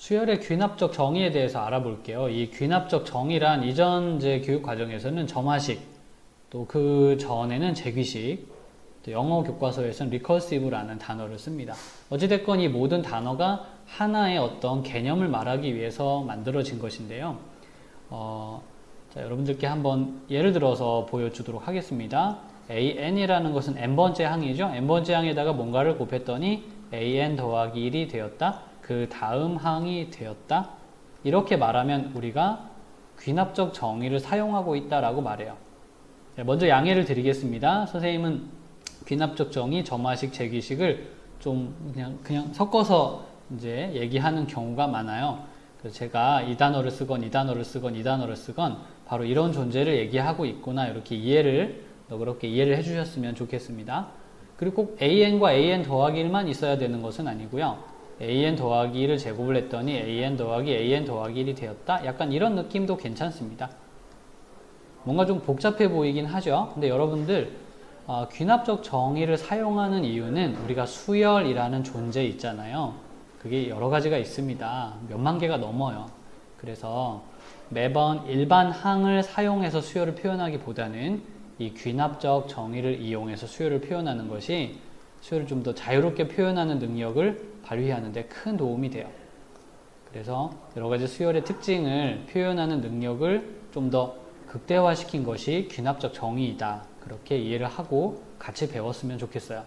수열의 귀납적 정의에 대해서 알아볼게요. 이 귀납적 정의란 이전 교육 과정에서는 점화식, 또 그 전에는 재귀식, 또 영어 교과서에서는 recursive라는 단어를 씁니다. 어찌됐건 이 모든 단어가 하나의 어떤 개념을 말하기 위해서 만들어진 것인데요. 자, 여러분들께 한번 예를 들어서 보여주도록 하겠습니다. an이라는 것은 n번째 항이죠. n번째 항에다가 뭔가를 곱했더니 an 더하기 1이 되었다. 그 다음 항이 되었다. 이렇게 말하면 우리가 귀납적 정의를 사용하고 있다라고 말해요. 먼저 양해를 드리겠습니다. 선생님은 귀납적 정의, 점화식, 재귀식을 좀 그냥 섞어서 이제 얘기하는 경우가 많아요. 그래서 제가 이 단어를 쓰건 이 단어를 쓰건 이 단어를 쓰건 바로 이런 존재를 얘기하고 있구나, 이렇게 너그럽게 이해를 해주셨으면 좋겠습니다. 그리고 꼭 an과 an 더하기 1만 있어야 되는 것은 아니고요. an 더하기 1을 제곱을 했더니 an 더하기 an 더하기 1이 되었다. 약간 이런 느낌도 괜찮습니다. 뭔가 좀 복잡해 보이긴 하죠. 근데 여러분들 귀납적 정의를 사용하는 이유는 우리가 수열이라는 존재 있잖아요. 그게 여러 가지가 있습니다. 몇만 개가 넘어요. 그래서 매번 일반 항을 사용해서 수열을 표현하기보다는 이 귀납적 정의를 이용해서 수열을 표현하는 것이 수열을 좀 더 자유롭게 표현하는 능력을 발휘하는 데 큰 도움이 돼요. 그래서 여러 가지 수열의 특징을 표현하는 능력을 좀 더 극대화시킨 것이 귀납적 정의이다. 그렇게 이해를 하고 같이 배웠으면 좋겠어요.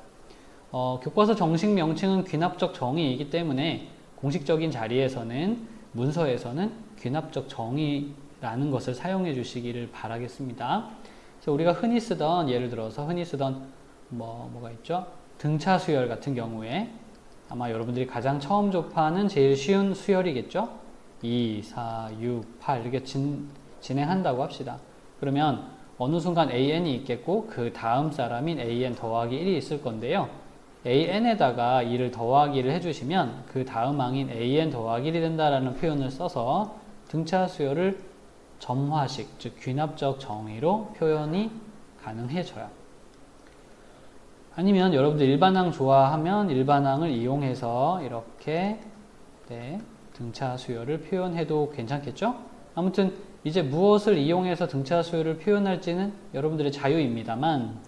교과서 정식 명칭은 귀납적 정의이기 때문에 공식적인 자리에서는, 문서에서는 귀납적 정의라는 것을 사용해 주시기를 바라겠습니다. 그래서 우리가 흔히 쓰던, 예를 들어서 흔히 쓰던 뭐가 있죠? 등차 수열 같은 경우에 아마 여러분들이 가장 처음 접하는 제일 쉬운 수열이겠죠? 2, 4, 6, 8 이렇게 진행한다고 합시다. 그러면 어느 순간 an이 있겠고 그 다음 사람인 an 더하기 1이 있을 건데요. an에다가 2를 더하기를 해주시면 그 다음 항인 an 더하기 1이 된다라는 표현을 써서 등차 수열을 점화식, 즉 귀납적 정의로 표현이 가능해져요. 아니면 여러분들 일반항 좋아하면 일반항을 이용해서 이렇게 등차 수열을 표현해도 괜찮겠죠? 아무튼 이제 무엇을 이용해서 등차 수열을 표현할지는 여러분들의 자유입니다만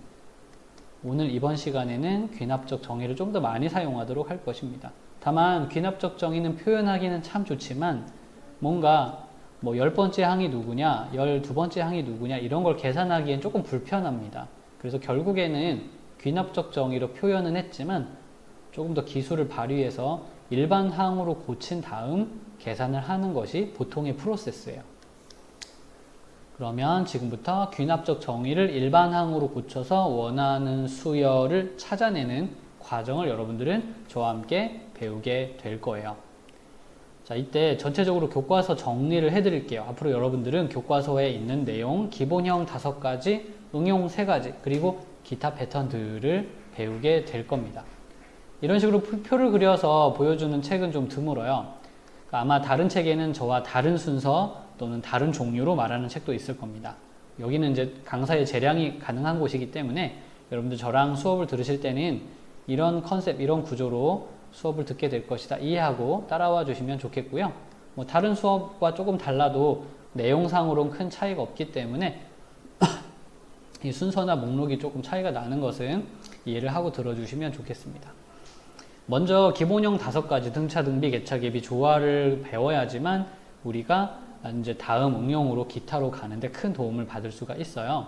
오늘 이번 시간에는 귀납적 정의를 좀 더 많이 사용하도록 할 것입니다. 다만 귀납적 정의는 표현하기는 참 좋지만 뭔가 10번째 항이 누구냐, 12번째 항이 누구냐 이런 걸 계산하기엔 조금 불편합니다. 그래서 결국에는 귀납적 정의로 표현은 했지만 조금 더 기술을 발휘해서 일반 항으로 고친 다음 계산을 하는 것이 보통의 프로세스예요. 그러면 지금부터 귀납적 정의를 일반항으로 고쳐서 원하는 수열을 찾아내는 과정을 여러분들은 저와 함께 배우게 될 거예요. 자, 이때 전체적으로 교과서 정리를 해드릴게요. 앞으로 여러분들은 교과서에 있는 내용, 기본형 5가지, 응용 3가지, 그리고 기타 패턴들을 배우게 될 겁니다. 이런 식으로 표를 그려서 보여주는 책은 좀 드물어요. 아마 다른 책에는 저와 다른 순서 또는 다른 종류로 말하는 책도 있을 겁니다. 여기는 이제 강사의 재량이 가능한 곳이기 때문에 여러분들 저랑 수업을 들으실 때는 이런 컨셉, 이런 구조로 수업을 듣게 될 것이다 이해하고 따라와 주시면 좋겠고요. 다른 수업과 조금 달라도 내용상으로는 큰 차이가 없기 때문에 이 순서나 목록이 조금 차이가 나는 것은 이해를 하고 들어주시면 좋겠습니다. 먼저 기본형 5가지 등차, 등비, 개차, 개비, 조화를 배워야지만 우리가 이제 다음 응용으로 기타로 가는데 큰 도움을 받을 수가 있어요.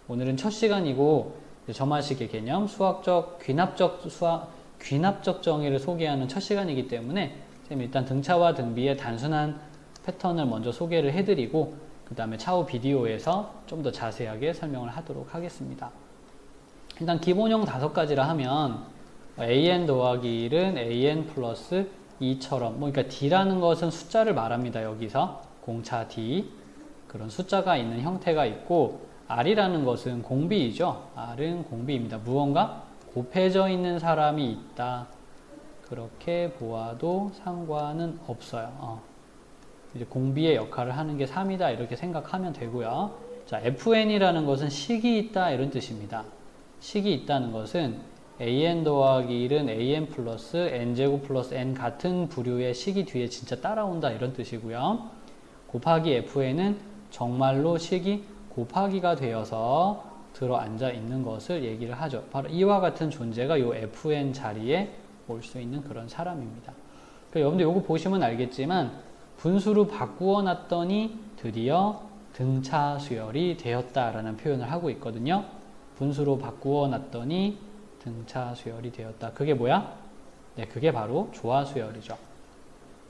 오늘은 첫 시간이고 점화식의 개념, 수학적, 귀납적 정의를 소개하는 첫 시간이기 때문에 일단 등차와 등비의 단순한 패턴을 먼저 소개를 해드리고 그 다음에 차후 비디오에서 좀 더 자세하게 설명을 하도록 하겠습니다. 일단 기본형 5가지라 하면 an 더하기 1은 an 플러스 2처럼 그러니까 d라는 것은 숫자를 말합니다. 여기서 공차 d 그런 숫자가 있는 형태가 있고 r이라는 것은 공비이죠. r은 공비입니다. 무언가 곱해져 있는 사람이 있다. 그렇게 보아도 상관은 없어요. 이제 공비의 역할을 하는 게 3이다 이렇게 생각하면 되고요. 자, fn이라는 것은 식이 있다 이런 뜻입니다. 식이 있다는 것은 an 더하기 1은 an 플러스 n제곱 플러스 n 같은 부류의 식이 뒤에 진짜 따라온다 이런 뜻이고요. 곱하기 fn은 정말로 식이 곱하기가 되어서 들어앉아 있는 것을 얘기를 하죠. 바로 이와 같은 존재가 요 fn 자리에 올 수 있는 그런 사람입니다. 그러니까 여러분들 요거 보시면 알겠지만 분수로 바꾸어 놨더니 드디어 등차 수열이 되었다라는 표현을 하고 있거든요. 분수로 바꾸어 놨더니 등차 수열이 되었다. 그게 뭐야? 네, 그게 바로 조화 수열이죠.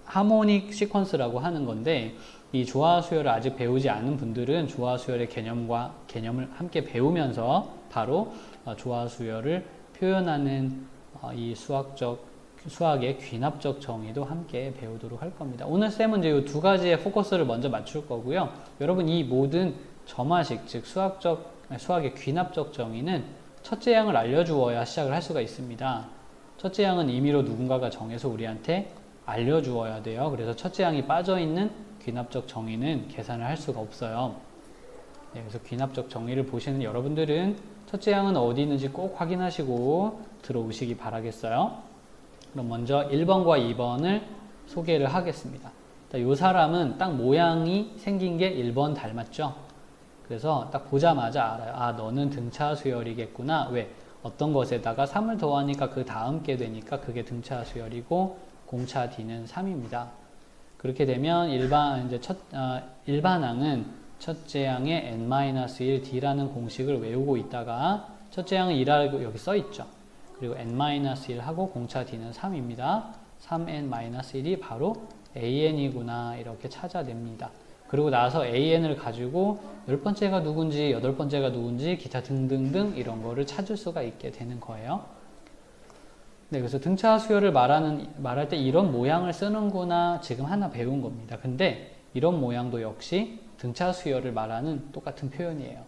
하모닉 시퀀스라고 하는 건데 이 조화 수열을 아직 배우지 않은 분들은 조화 수열의 개념을 함께 배우면서 바로 조화 수열을 표현하는 이 수학의 귀납적 정의도 함께 배우도록 할 겁니다. 오늘 쌤은 이제 이 두 가지의 포커스를 먼저 맞출 거고요. 여러분 이 모든 점화식, 즉 수학의 귀납적 정의는 첫째 양을 알려주어야 시작을 할 수가 있습니다. 첫째 양은 임의로 누군가가 정해서 우리한테 알려주어야 돼요. 그래서 첫째 양이 빠져있는 귀납적 정의는 계산을 할 수가 없어요. 네, 그래서 귀납적 정의를 보시는 여러분들은 첫째 양은 어디 있는지 꼭 확인하시고 들어오시기 바라겠어요. 그럼 먼저 1번과 2번을 소개를 하겠습니다. 이 사람은 딱 모양이 생긴 게 1번 닮았죠? 그래서 딱 보자마자 알아요. 아, 너는 등차 수열이겠구나. 왜? 어떤 것에다가 3을 더하니까 그 다음 게 되니까 그게 등차 수열이고 공차 D는 3입니다. 그렇게 되면 일반항은 첫째 양의 n-1 D라는 공식을 외우고 있다가 첫째 양은 2라고 여기 써 있죠. 그리고 n-1 하고 공차 D는 3입니다. 3n-1이 바로 an이구나 이렇게 찾아냅니다. 그리고 나서 an을 가지고 10번째가 누군지 8번째가 누군지 기타 등등등 이런 거를 찾을 수가 있게 되는 거예요. 네, 그래서 등차 수열을 말할 때 이런 모양을 쓰는구나 지금 하나 배운 겁니다. 근데 이런 모양도 역시 등차 수열을 말하는 똑같은 표현이에요.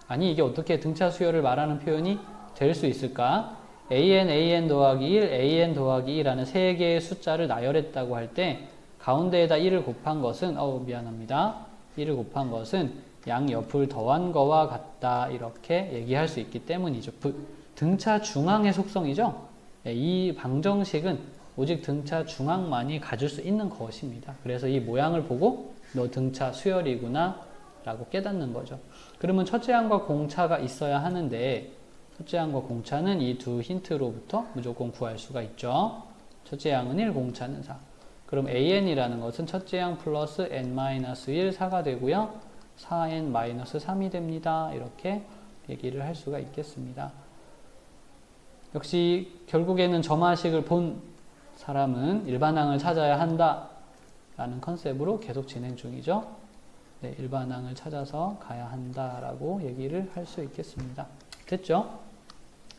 아니 이게 어떻게 등차 수열을 말하는 표현이 될 수 있을까? an 더하기 1, an 더하기 2라는 세 개의 숫자를 나열했다고 할 때 가운데에다 1을 곱한 것은 미안합니다. 1을 곱한 것은 양 옆을 더한 거와 같다 이렇게 얘기할 수 있기 때문이죠. 등차 중앙의 속성이죠. 이 방정식은 오직 등차 중앙만이 가질 수 있는 것입니다. 그래서 이 모양을 보고 너 등차 수열이구나 라고 깨닫는 거죠. 그러면 첫째 양과 공차가 있어야 하는데 첫째 양과 공차는 이 두 힌트로부터 무조건 구할 수가 있죠. 첫째 양은 1, 공차는 4. 그럼 an이라는 것은 첫째 양 플러스 n-1, 4가 되고요. 4n-3이 됩니다. 이렇게 얘기를 할 수가 있겠습니다. 역시 결국에는 점화식을 본 사람은 일반항을 찾아야 한다 라는 컨셉으로 계속 진행 중이죠. 네, 일반항을 찾아서 가야 한다라고 얘기를 할 수 있겠습니다. 됐죠?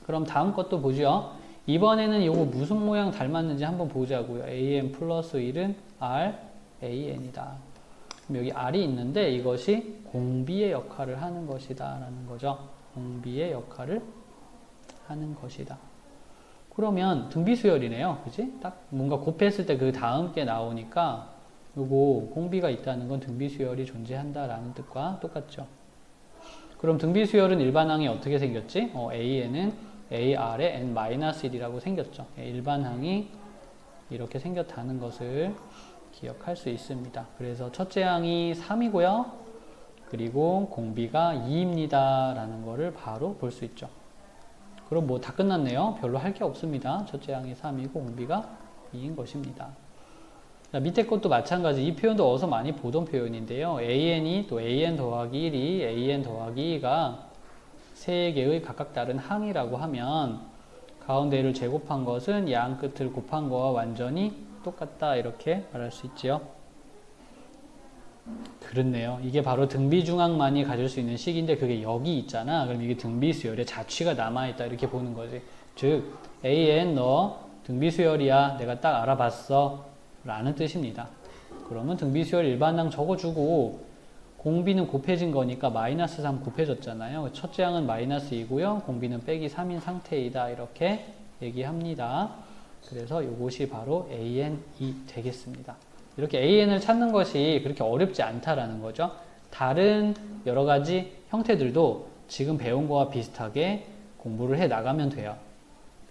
그럼 다음 것도 보죠. 이번에는 이거 무슨 모양 닮았는지 한번 보자고요. an 플러스 1은 r, an이다. 그럼 여기 r이 있는데 이것이 공비의 역할을 하는 것이다 라는 거죠. 공비의 역할을 하는 것이다. 그러면 등비수열이네요. 그지? 딱 뭔가 곱했을 때 그 다음 게 나오니까 요거 공비가 있다는 건 등비수열이 존재한다라는 뜻과 똑같죠. 그럼 등비수열은 일반항이 어떻게 생겼지? A에는 AR의 n-1이라고 생겼죠. 일반항이 이렇게 생겼다는 것을 기억할 수 있습니다. 그래서 첫째 항이 3이고요. 그리고 공비가 2입니다. 라는 거를 바로 볼 수 있죠. 그럼 뭐 다 끝났네요. 별로 할 게 없습니다. 첫째 항이 3이고 공비가 2인 것입니다. 자, 밑에 것도 마찬가지. 이 표현도 어디서 많이 보던 표현인데요. an이 또 an 더하기 1이 an 더하기 2가 세 개의 각각 다른 항이라고 하면 가운데를 제곱한 것은 양 끝을 곱한 거와 완전히 똑같다 이렇게 말할 수 있지요. 그렇네요. 이게 바로 등비중앙만이 가질 수 있는 식인데 그게 여기 있잖아. 그럼 이게 등비수열에 자취가 남아있다 이렇게 보는 거지. 즉 an 너 등비수열이야 내가 딱 알아봤어 라는 뜻입니다. 그러면 등비수열 일반항 적어주고 공비는 곱해진 거니까 마이너스 3 곱해졌잖아요. 첫째 항은 마이너스 2고요. 공비는 빼기 3인 상태이다. 이렇게 얘기합니다. 그래서 이것이 바로 an이 되겠습니다. 이렇게 an을 찾는 것이 그렇게 어렵지 않다라는 거죠. 다른 여러 가지 형태들도 지금 배운 거와 비슷하게 공부를 해 나가면 돼요.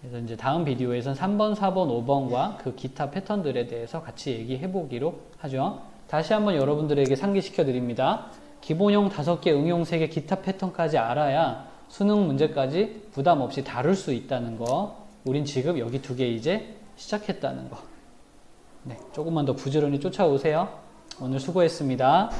그래서 이제 다음 비디오에선 3번, 4번, 5번과 그 기타 패턴들에 대해서 같이 얘기해 보기로 하죠. 다시 한번 여러분들에게 상기시켜 드립니다. 기본형 5개, 응용 3개, 기타 패턴까지 알아야 수능 문제까지 부담 없이 다룰 수 있다는 거. 우린 지금 여기 2개 이제 시작했다는 거. 네, 조금만 더 부지런히 쫓아오세요. 오늘 수고했습니다.